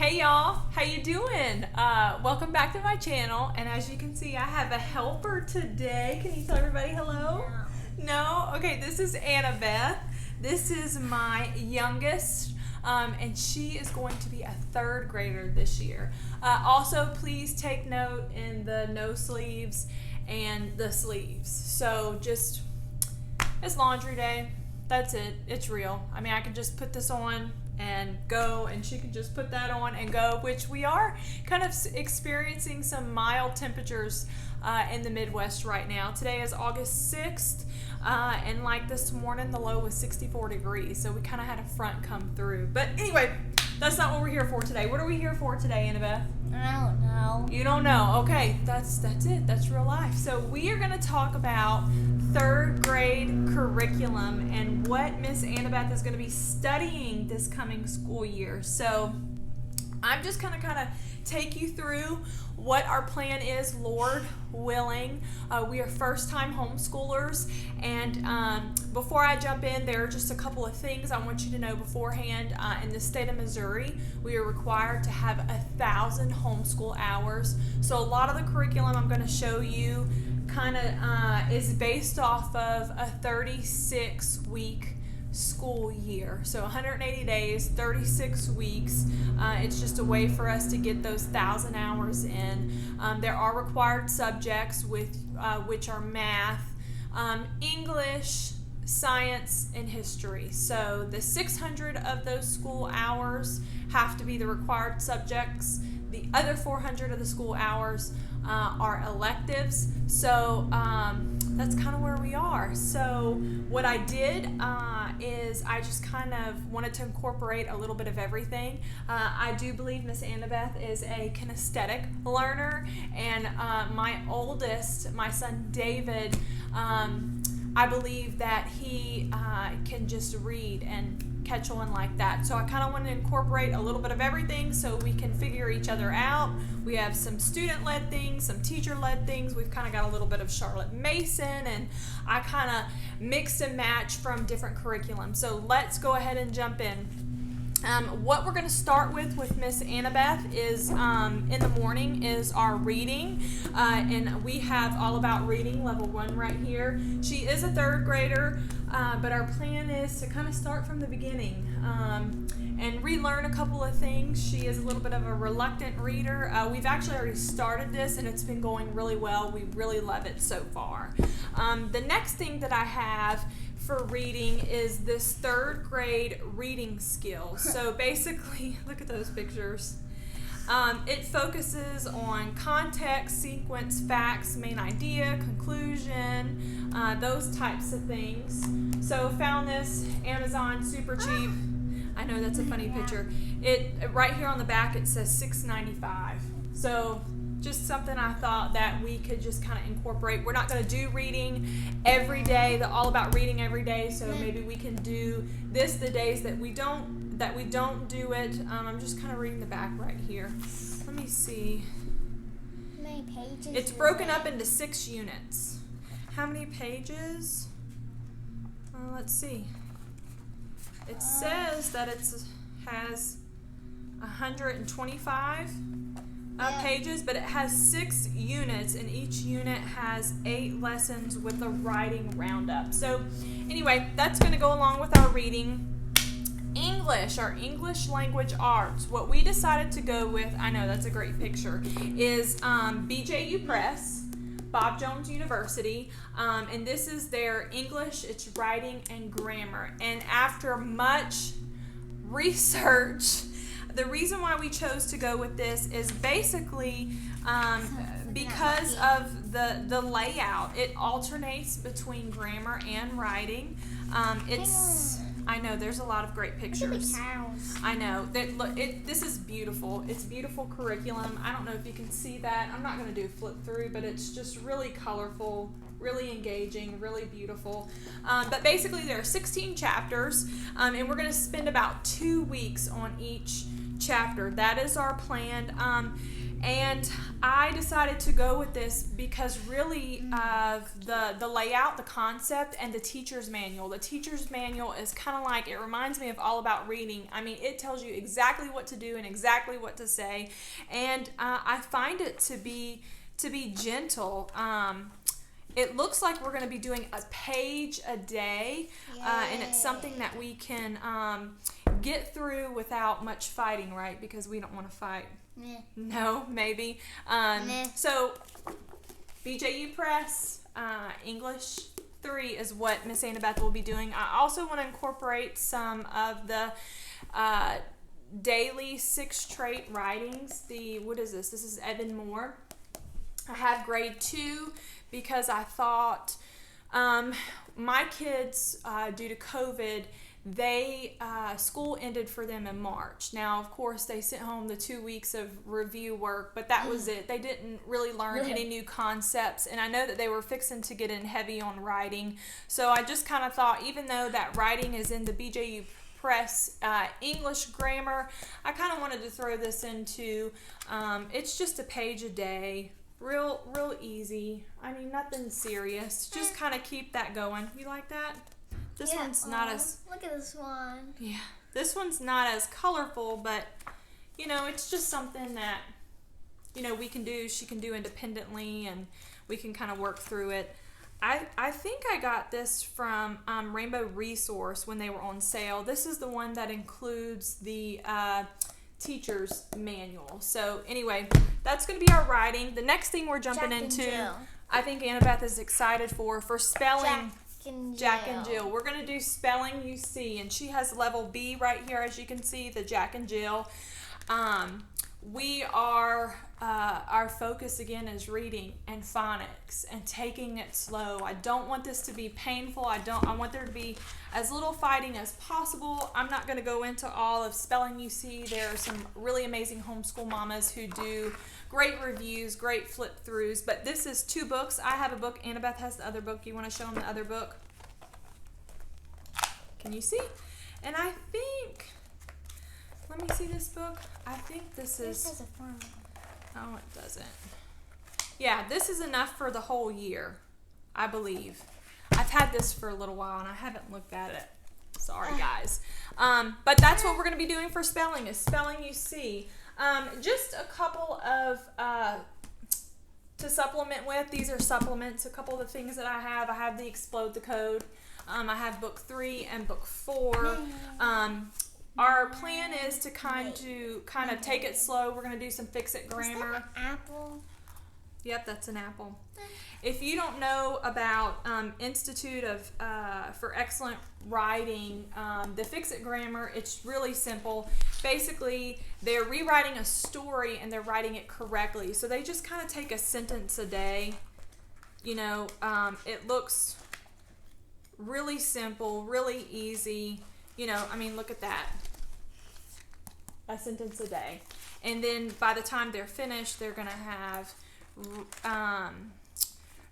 Hey y'all, how you doing? Welcome back to my channel, and as you can see, I have a helper today. Can you tell everybody hello? No? Okay, this is Annabeth. This is my youngest, and she is going to be a third grader this year. Also, please take note in the no sleeves and the sleeves. So it's laundry day. That's it. It's real. I mean, I could just put this on and go, and she can just put that on and go, which we are kind of experiencing some mild temperatures in the Midwest right now. Today is August 6th, and like this morning, the low was 64 degrees, so we kind of had a front come through. But anyway, that's not what we're here for today. What are we here for today, Annabeth? I don't know. You don't know? Okay, that's it. That's real life. So we are going to talk about third grade curriculum and what Miss Annabeth is going to be studying this coming school year. So I'm just going to kind of take you through what our plan is, Lord willing. We are first-time homeschoolers, and before I jump in, there are just a couple of things I want you to know beforehand. In the state of Missouri, we are required to have 1,000 homeschool hours. So a lot of the curriculum I'm going to show you kind of is based off of a 36-week school year. So 180 days, 36 weeks. It's just a way for us to get those 1,000 hours in. There are required subjects which are math, English, science, and history. So the 600 of those school hours have to be the required subjects. The other 400 of the school hours are electives. So that's kind of where we are. So what I did is I just kind of wanted to incorporate a little bit of everything. I do believe Miss Annabeth is a kinesthetic learner, and my oldest, my son David, I believe that he can just read and catch on like that. So I kind of want to incorporate a little bit of everything so we can figure each other out. We have some student-led things, some teacher-led things. We've kind of got a little bit of Charlotte Mason, and I kind of mix and match from different curriculum. So let's go ahead and jump in. What we're going to start with Miss Annabeth is in the morning is our reading, and we have All About Reading Level 1 right here. She is a third grader, but our plan is to kind of start from the beginning and relearn a couple of things. She is a little bit of a reluctant reader. We've actually already started this, and it's been going really well. We really love it so far. The next thing that I have for reading is this third grade reading skills. So basically, look at those pictures. It focuses on context, sequence, facts, main idea, conclusion, those types of things. So found this Amazon, super cheap. I know that's a funny picture. It right here on the back it says $6.95. So just something I thought that we could just kind of incorporate. We're not going to do reading every day, the All About Reading every day, so maybe we can do this the days that we don't do it. I'm just kind of reading the back right here. Let me see. How many pages? It's broken up into 6 units. How many pages? Let's see. It says that it has 125 pages, but it has 6 units, and each unit has 8 lessons with a writing roundup. So anyway, that's going to go along with our reading. English, our English language arts. What we decided to go with, I know that's a great picture, is BJU Press, Bob Jones University, and this is their English, it's writing and grammar. And after much research, the reason why we chose to go with this is basically because of the layout. It alternates between grammar and writing. I know there's a lot of great pictures. I know that. Look, this is beautiful. It's beautiful curriculum. I don't know if you can see that. I'm not going to do flip through, but it's just really colorful, really engaging, really beautiful. But basically there are 16 chapters, and we're going to spend about 2 weeks on each chapter. That is our plan. And I decided to go with this because really the layout, the concept, and the teacher's manual. The teacher's manual is kind of like, it reminds me of All About Reading. I mean, it tells you exactly what to do and exactly what to say. And I find it to be gentle. It looks like we're going to be doing a page a day, and it's something that we can get through without much fighting, right? Because we don't want to fight. Meh. No, maybe. Meh. So, BJU Press, English 3 is what Miss Annabeth will be doing. I also want to incorporate some of the daily 6 trait writings. What is this? This is Evan Moore. I have grade 2 because I thought my kids, due to COVID, school ended for them in March. Now, of course, they sent home the 2 weeks of review work, but that was it. They didn't really learn any new concepts, and I know that they were fixing to get in heavy on writing. So I just kind of thought, even though that writing is in the BJU Press English grammar, I kind of wanted to throw this into, it's just a page a day. Real easy. I mean, nothing serious. Just kind of keep that going. You like that? This one's not as... Look at this one. Yeah. This one's not as colorful, but, it's just something that, we can do, she can do independently, and we can kind of work through it. I think I got this from Rainbow Resource when they were on sale. This is the one that includes the teacher's manual. So anyway, that's going to be our writing. The next thing we're jumping into, I think Annabeth is excited for spelling. Jack and Jill. We're going to do spelling you see, and she has level B right here, as you can see, the Jack and Jill. We are, our focus again is reading and phonics and taking it slow. I don't want this to be painful. I want there to be as little fighting as possible. I'm not going to go into all of spelling you see. There are some really amazing homeschool mamas who do great reviews, great flip throughs, but this is 2 books. I have a book. Annabeth has the other book. You want to show them the other book? Can you see? And I think, let me see this book. I think this is... This has a formula. Oh, it doesn't. Yeah, this is enough for the whole year, I believe. I've had this for a little while and I haven't looked at it. Sorry, guys. But that's what we're going to be doing for spelling, is spelling you see. Just a couple of to supplement with. These are supplements. A couple of the things that I have. I have the Explode the Code. I have book 3 and book 4. Our plan is to kind of take it slow. We're going to do some fix-it grammar. Is that an apple? Yep, that's an apple. If you don't know about Institute for Excellent Writing, the Fix-It Grammar, it's really simple. Basically, they're rewriting a story and they're writing it correctly. So they just kind of take a sentence a day. It looks really simple, really easy. Look at that. A sentence a day. And then by the time they're finished, they're going to have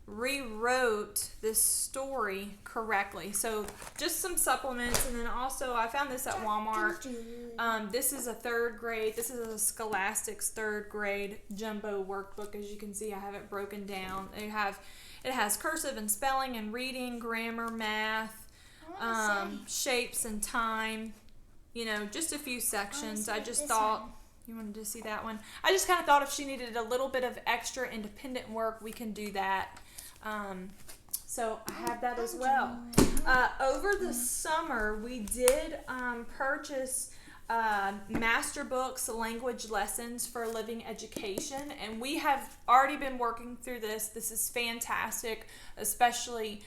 rewrote this story correctly. So just some supplements. And then also I found this at Walmart. This is a 3rd grade. This is a Scholastics 3rd grade jumbo workbook. As you can see, I have it broken down. It has cursive and spelling and reading, grammar, math, shapes and time. Just a few sections. I just thought... You wanted to see that one? I just kind of thought if she needed a little bit of extra independent work, we can do that. So I have that as well. Over the summer, we did purchase master books, language lessons for living education, and we have already been working through this. This is fantastic, especially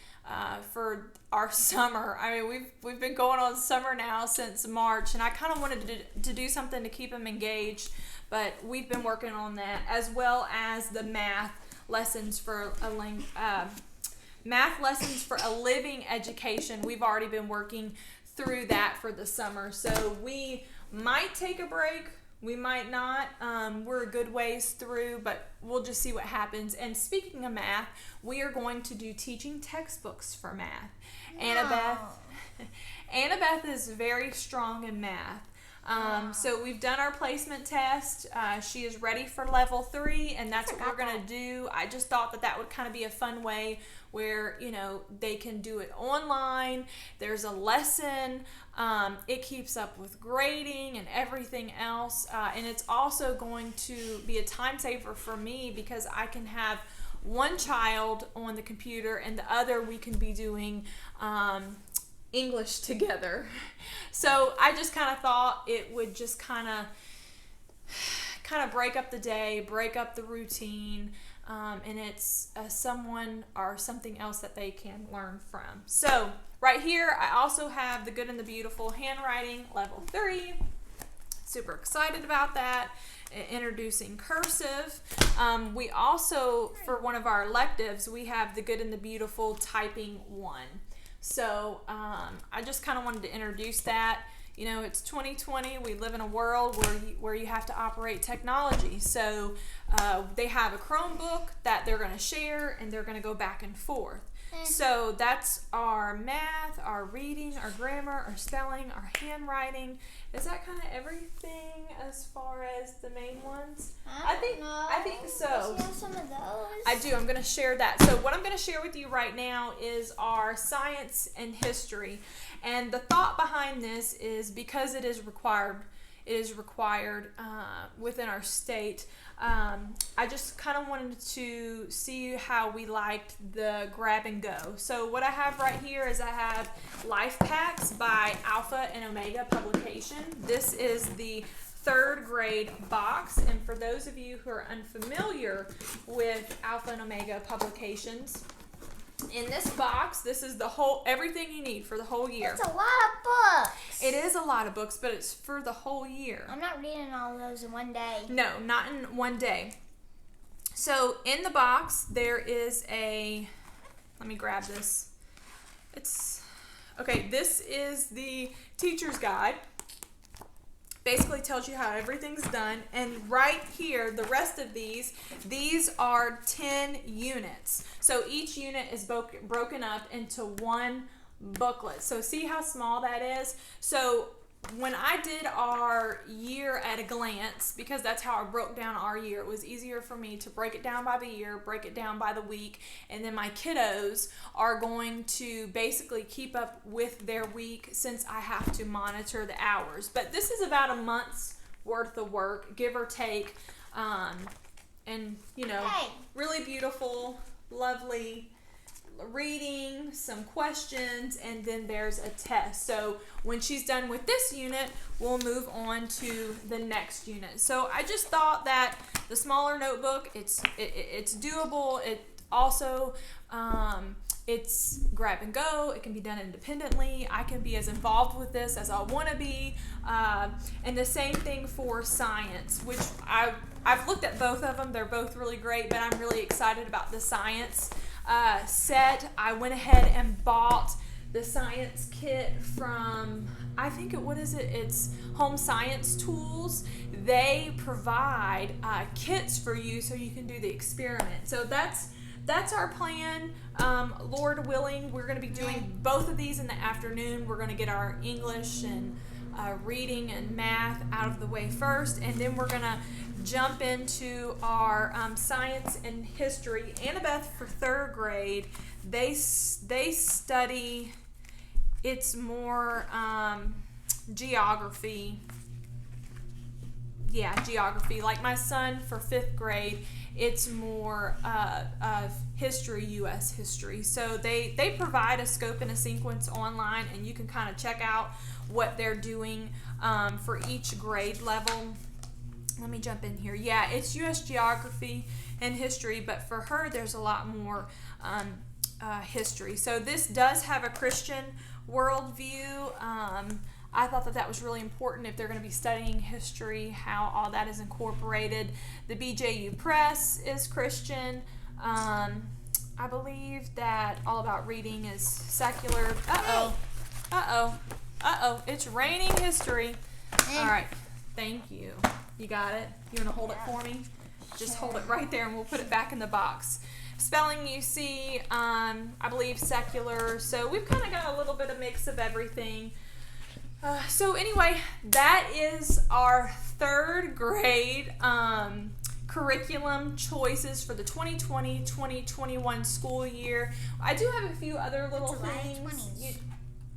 for our summer. I mean, we've been going on summer now since March, and I kind of wanted to do something to keep them engaged, but we've been working on that, as well as the math lessons for a living education. We've already been working through that for the summer, so we might take a break We might not. We're a good ways through, but we'll just see what happens. And speaking of math, we are going to do teaching textbooks for math. Annabeth is very strong in math. So we've done our placement test. She is ready for level 3, and that's what we're going to do. I just thought that that would kind of be a fun way where, you know, they can do it online. There's a lesson. It keeps up with grading and everything else. And it's also going to be a time saver for me because I can have one child on the computer and the other we can be doing English together. So I just kind of thought it would just kind of break up the day, break up the routine, and it's someone or something else that they can learn from. So right here I also have the Good and the Beautiful handwriting level 3. Super excited about that. Introducing cursive. We also, for one of our electives, we have the Good and the Beautiful typing 1. So I just kind of wanted to introduce that. You know, it's 2020. We live in a world where you have to operate technology. So they have a Chromebook that they're going to share, and they're going to go back and forth. So that's our math, our reading, our grammar, our spelling, our handwriting. Is that kind of everything as far as the main ones? I think so. Do you have some of those? I do. I'm going to share that. So what I'm going to share with you right now is our science and history. And the thought behind this is because it is required within our state. I just kind of wanted to see how we liked the grab and go. So what I have right here is I have Life Packs by Alpha and Omega Publication. This is the 3rd grade box, and for those of you who are unfamiliar with Alpha and Omega Publications, in this box, this is everything you need for the whole year. It's a lot of books. It is a lot of books, but it's for the whole year. I'm not reading all of those in one day. No, not in one day. So in the box, there is let me grab this. This is the teacher's guide. Basically tells you how everything's done, and right here the rest of these are 10 units, so each unit is broken up into one booklet. So see how small that is? So when I did our year at a glance, because that's how I broke down our year, it was easier for me to break it down by the year, break it down by the week, and then my kiddos are going to basically keep up with their week since I have to monitor the hours. But this is about a month's worth of work, give or take, and you know, really beautiful, lovely reading, some questions, and then there's a test. So when she's done with this unit, we'll move on to the next unit. So I just thought that the smaller notebook, it's doable. It also it's grab and go. It can be done independently. I can be as involved with this as I want to be, and the same thing for science, which I've looked at both of them. They're both really great, but I'm really excited about the science set. I went ahead and bought the science kit from, it's Home Science Tools. They provide kits for you so you can do the experiment. So that's our plan. Lord willing, we're going to be doing both of these in the afternoon. We're going to get our English and reading and math out of the way first, and then we're going to jump into our science and history. Annabeth, for 3rd grade, they study, it's more geography. Yeah, geography. Like my son for 5th grade, it's more history, U.S. history. So they provide a scope and a sequence online, and you can kind of check out what they're doing for each grade level. Let me jump in here. Yeah, it's U.S. geography and history, but for her, there's a lot more history. So this does have a Christian worldview. I thought that was really important if they're going to be studying history, how all that is incorporated. The BJU Press is Christian. I believe that All About Reading is secular. Uh-oh. It's raining history. All right. Thank you. You got it? You want to hold it for me? Just hold it right there and we'll put it back in the box. Spelling you see, I believe secular. So we've kind of got a little bit of mix of everything. So anyway, that is our third grade curriculum choices for the 2020-2021 school year. I do have a few other little things.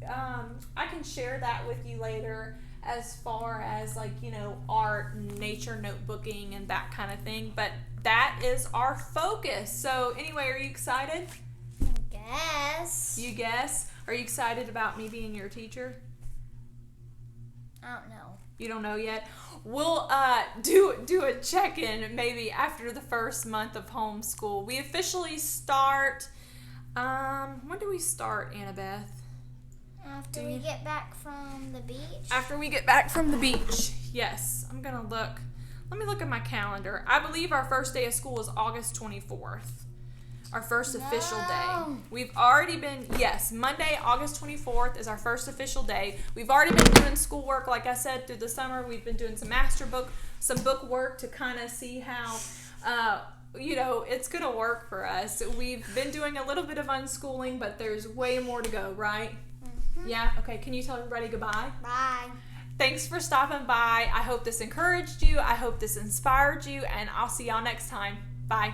I can share that with you later as far as like, art and nature notebooking and that kind of thing. But that is our focus. So anyway, are you excited? Guess. You guess? Are you excited about me being your teacher? I don't know. You don't know yet? We'll do a check-in maybe after the first month of homeschool. We officially start, when do we start, Annabeth? After we get back from the beach. After we get back from the beach, yes. I'm going to look. Let me look at my calendar. I believe our first day of school is August 24th. Our first official day. We've already been, yes, Monday, August 24th is our first official day. We've already been doing schoolwork, like I said, through the summer. We've been doing some some book work to kind of see how, it's going to work for us. We've been doing a little bit of unschooling, but there's way more to go, right? Mm-hmm. Yeah? Okay, can you tell everybody goodbye? Bye. Thanks for stopping by. I hope this encouraged you. I hope this inspired you, and I'll see y'all next time. Bye.